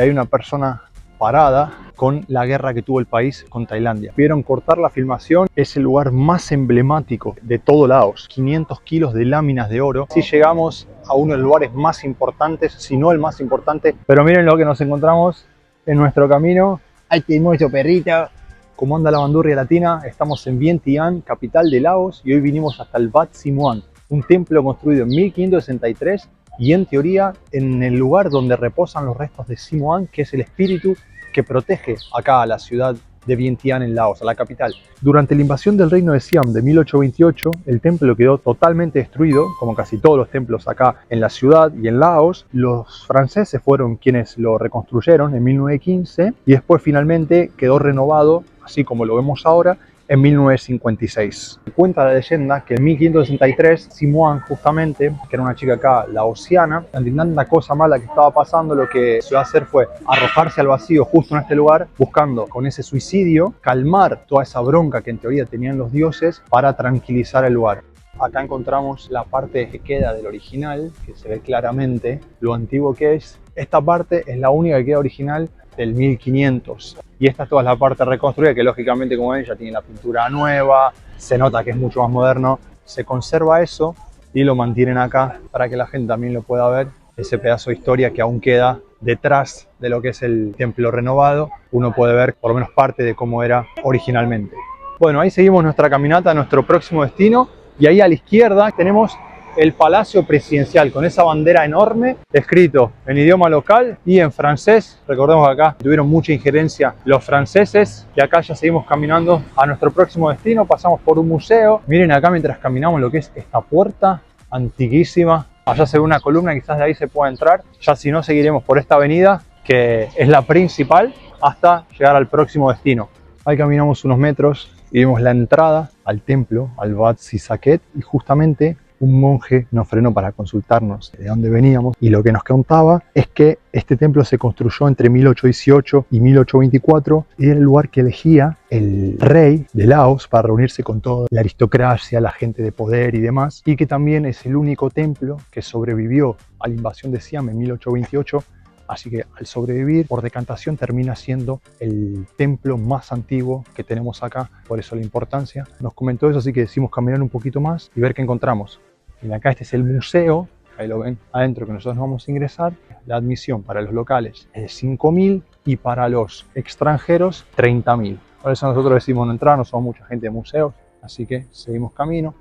hay una persona parada con la guerra que tuvo el país con Tailandia. Pudieron cortar la filmación, es el lugar más emblemático de todo Laos. 500 kilos de láminas de oro. Así llegamos a uno de los lugares más importantes, si no el más importante. Pero miren lo que nos encontramos en nuestro camino. ¡Ay, qué hermoso perrito! Como anda la bandurria latina, estamos en Vientiane, capital de Laos, y hoy vinimos hasta el Wat Simuan, un templo construido en 1563 y en teoría en el lugar donde reposan los restos de Simuan, que es el espíritu que protege acá a la ciudad de Vientiane en Laos, a la capital. Durante la invasión del reino de Siam de 1828, el templo quedó totalmente destruido, como casi todos los templos acá en la ciudad y en Laos. Los franceses fueron quienes lo reconstruyeron en 1915 y después finalmente quedó renovado, así como lo vemos ahora, en 1956. Cuenta la leyenda que en 1563 Simuan, justamente, que era una chica acá laosiana, ante tanta cosa mala que estaba pasando, lo que se iba a hacer fue arrojarse al vacío justo en este lugar, buscando con ese suicidio calmar toda esa bronca que en teoría tenían los dioses para tranquilizar el lugar. Acá encontramos la parte que queda del original, que se ve claramente lo antiguo que es. Esta parte es la única que queda original del 1500. Y esta es toda la parte reconstruida, que lógicamente, como ven, ya tiene la pintura nueva, se nota que es mucho más moderno. Se conserva eso y lo mantienen acá para que la gente también lo pueda ver. Ese pedazo de historia que aún queda detrás de lo que es el templo renovado. Uno puede ver por lo menos parte de cómo era originalmente. Bueno, ahí seguimos nuestra caminata a nuestro próximo destino. Y ahí a la izquierda tenemos el Palacio Presidencial con esa bandera enorme, escrito en idioma local y en francés. Recordemos que acá tuvieron mucha injerencia los franceses. Y acá ya seguimos caminando a nuestro próximo destino. Pasamos por un museo. Miren acá mientras caminamos lo que es esta puerta antiquísima. Allá se ve una columna, quizás de ahí se pueda entrar. Ya si no, seguiremos por esta avenida, que es la principal, hasta llegar al próximo destino. Ahí caminamos unos metros y vimos la entrada al templo, al Wat Sisaket, y justamente un monje nos frenó para consultarnos de dónde veníamos, y lo que nos contaba es que este templo se construyó entre 1818 y 1824 y era el lugar que elegía el rey de Laos para reunirse con toda la aristocracia, la gente de poder y demás, y que también es el único templo que sobrevivió a la invasión de Siam en 1828. Así que al sobrevivir, por decantación, termina siendo el templo más antiguo que tenemos acá. Por eso la importancia. Nos comentó eso, así que decidimos caminar un poquito más y ver qué encontramos. Y acá este es el museo, ahí lo ven adentro, que nosotros vamos a ingresar. La admisión para los locales es 5.000 y para los extranjeros 30.000. Por eso nosotros decidimos no entrar, no somos mucha gente de museos, así que seguimos camino.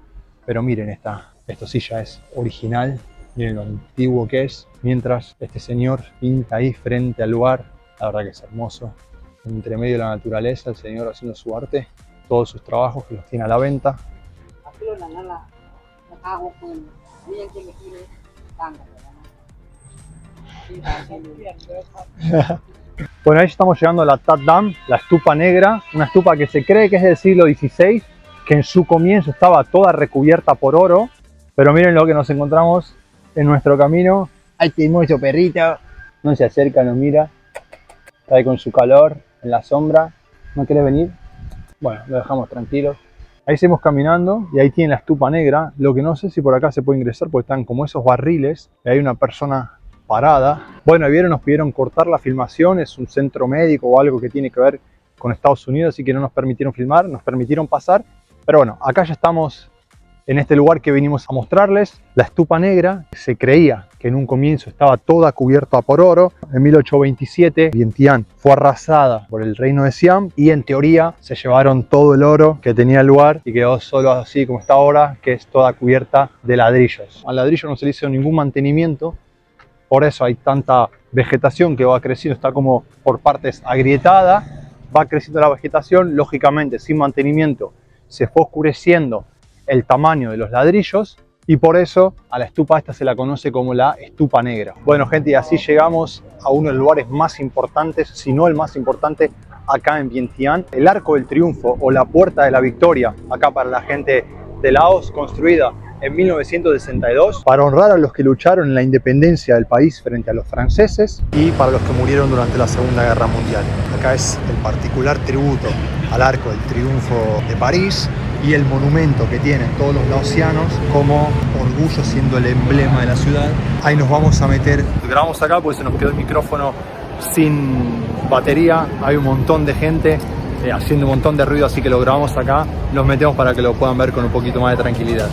Pero miren, esto sí ya es original. Miren lo antiguo que es, mientras este señor pinta ahí frente al lugar. La verdad que es hermoso. Entre medio de la naturaleza, el señor haciendo su arte, todos sus trabajos que los tiene a la venta. Bueno, ahí estamos llegando a la Tat Dam, la estupa negra, una estupa que se cree que es del siglo XVI, que en su comienzo estaba toda recubierta por oro, pero miren lo que nos encontramos en nuestro camino. ¡Ay, qué hermoso perrito! No se acerca, nos mira. Está ahí con su calor, en la sombra. ¿No quiere venir? Bueno, lo dejamos tranquilo. Ahí seguimos caminando y ahí tiene la estupa negra. Lo que no sé si por acá se puede ingresar porque están como esos barriles. Y hay una persona parada. Bueno, vieron, nos pidieron cortar la filmación. Es un centro médico o algo que tiene que ver con Estados Unidos, así que no nos permitieron filmar, nos permitieron pasar. Pero bueno, acá ya estamos en este lugar que venimos a mostrarles, la estupa negra. Se creía que en un comienzo estaba toda cubierta por oro. En 1827 Vientiane fue arrasada por el reino de Siam y en teoría se llevaron todo el oro que tenía el lugar y quedó solo así como está ahora, que es toda cubierta de ladrillos. Al ladrillo no se le hizo ningún mantenimiento, por eso hay tanta vegetación que va creciendo, está como por partes agrietada, va creciendo la vegetación, lógicamente sin mantenimiento se fue oscureciendo el tamaño de los ladrillos y por eso a la estupa esta se la conoce como la estupa negra. Bueno, gente, y así llegamos a uno de los lugares más importantes, si no el más importante, acá en Vientiane, el Arco del Triunfo o la Puerta de la Victoria, acá para la gente de Laos, construida en 1962 para honrar a los que lucharon en la independencia del país frente a los franceses y para los que murieron durante la Segunda Guerra Mundial. Acá es el particular tributo al Arco del Triunfo de París y el monumento que tienen todos los laosianos como orgullo, siendo el emblema de la ciudad. Ahí nos vamos a meter. Grabamos acá porque se nos quedó el micrófono sin batería, hay un montón de gente haciendo un montón de ruido, así que lo grabamos acá, nos metemos para que lo puedan ver con un poquito más de tranquilidad.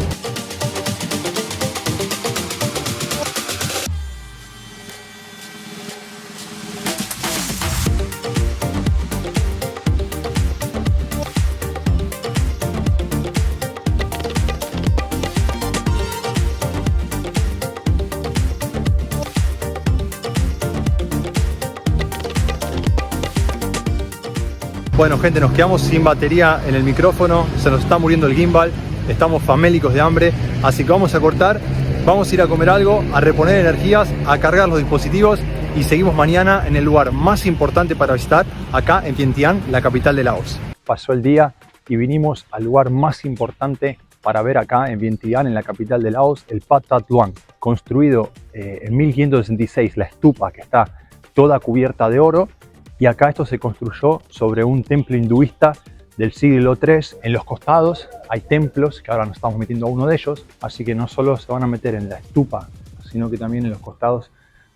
Bueno gente, nos quedamos sin batería en el micrófono, se nos está muriendo el gimbal, estamos famélicos de hambre, así que vamos a cortar, vamos a ir a comer algo, a reponer energías, a cargar los dispositivos y seguimos mañana en el lugar más importante para visitar, acá en Vientiane, la capital de Laos. Pasó el día y vinimos al lugar más importante para ver acá en Vientiane, en la capital de Laos, el Pat That Luang, construido en 1566, la estupa que está toda cubierta de oro. Y acá esto se construyó sobre un templo hinduista del siglo III. En los costados hay templos, que ahora nos estamos metiendo a uno de ellos, así que no solo se van a meter en la estupa, sino que también en los costados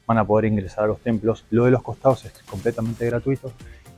van a poder ingresar a los templos. Lo de los costados es completamente gratuito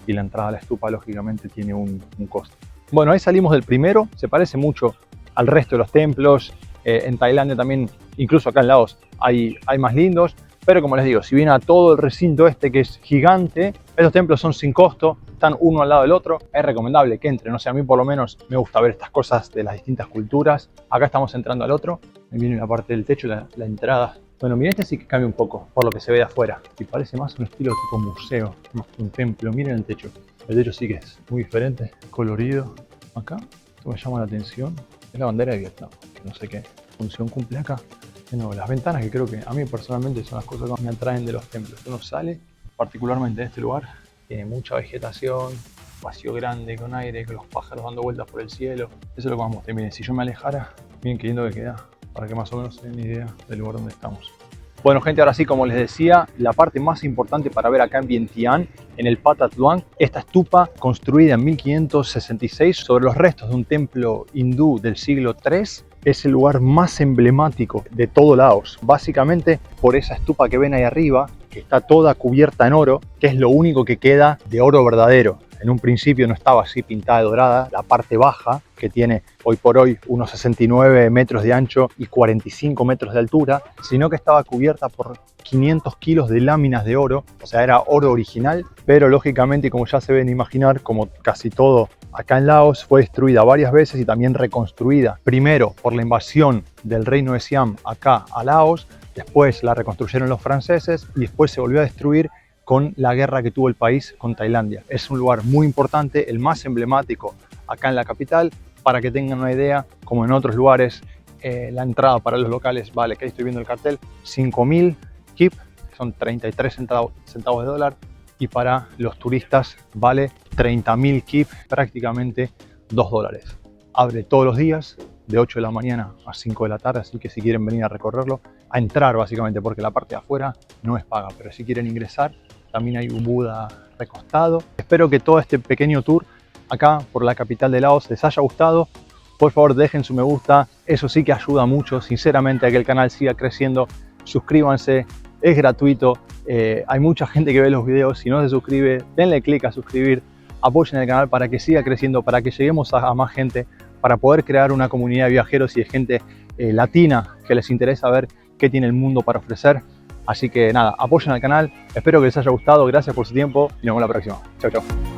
y la entrada a la estupa lógicamente tiene un costo. Bueno, ahí salimos del primero, se parece mucho al resto de los templos. En Tailandia también, incluso acá en Laos, hay más lindos. Pero como les digo, si vienen a todo el recinto este que es gigante, estos templos son sin costo, están uno al lado del otro, es recomendable que entren, o sea, a mí por lo menos me gusta ver estas cosas de las distintas culturas. Acá estamos entrando al otro, ahí viene la parte del techo, la entrada. Bueno, miren, este sí que cambia un poco por lo que se ve de afuera y parece más un estilo tipo museo, más que un templo. Miren el techo sí que es muy diferente, colorido. Acá, esto me llama la atención, es la bandera de Vietnam, que no sé qué función cumple acá. No, las ventanas, que creo que a mí personalmente son las cosas que me atraen de los templos. Uno sale, particularmente de este lugar, tiene mucha vegetación, vacío grande, con aire, con los pájaros dando vueltas por el cielo. Eso es lo que vamos a mostrar. Miren, si yo me alejara, miren qué lindo que queda, para que más o menos se den una idea del lugar donde estamos. Bueno gente, ahora sí, como les decía, la parte más importante para ver acá en Vientiane, en el Pat That Luang, esta estupa construida en 1566 sobre los restos de un templo hindú del siglo III, es el lugar más emblemático de todo Laos. Básicamente por esa estupa que ven ahí arriba, que está toda cubierta en oro, que es lo único que queda de oro verdadero. En un principio no estaba así pintada de dorada, la parte baja, que tiene hoy por hoy unos 69 metros de ancho y 45 metros de altura, sino que estaba cubierta por 500 kilos de láminas de oro, o sea, era oro original, pero lógicamente, como ya se ven imaginar, como casi todo acá en Laos, fue destruida varias veces y también reconstruida. Primero por la invasión del reino de Siam acá a Laos, después la reconstruyeron los franceses y después se volvió a destruir con la guerra que tuvo el país con Tailandia. Es un lugar muy importante, el más emblemático acá en la capital. Para que tengan una idea, como en otros lugares, la entrada para los locales vale, que ahí estoy viendo el cartel, 5.000 kip, son 33 centavos de dólar, y para los turistas vale 30.000 kip, prácticamente 2 dólares. Abre todos los días, de 8 de la mañana a 5 de la tarde, así que si quieren venir a recorrerlo, a entrar básicamente, porque la parte de afuera no es paga, pero si quieren ingresar, también hay un Buda recostado. Espero que todo este pequeño tour acá por la capital de Laos les haya gustado. Por favor, dejen su me gusta, eso sí que ayuda mucho, sinceramente, a que el canal siga creciendo. Suscríbanse, es gratuito, hay mucha gente que ve los videos, si no se suscribe, denle click a suscribir, apoyen el canal para que siga creciendo, para que lleguemos a más gente, para poder crear una comunidad de viajeros y de gente latina que les interesa ver qué tiene el mundo para ofrecer. Así que nada, apoyen al canal, espero que les haya gustado, gracias por su tiempo y nos vemos la próxima. Chau, chau.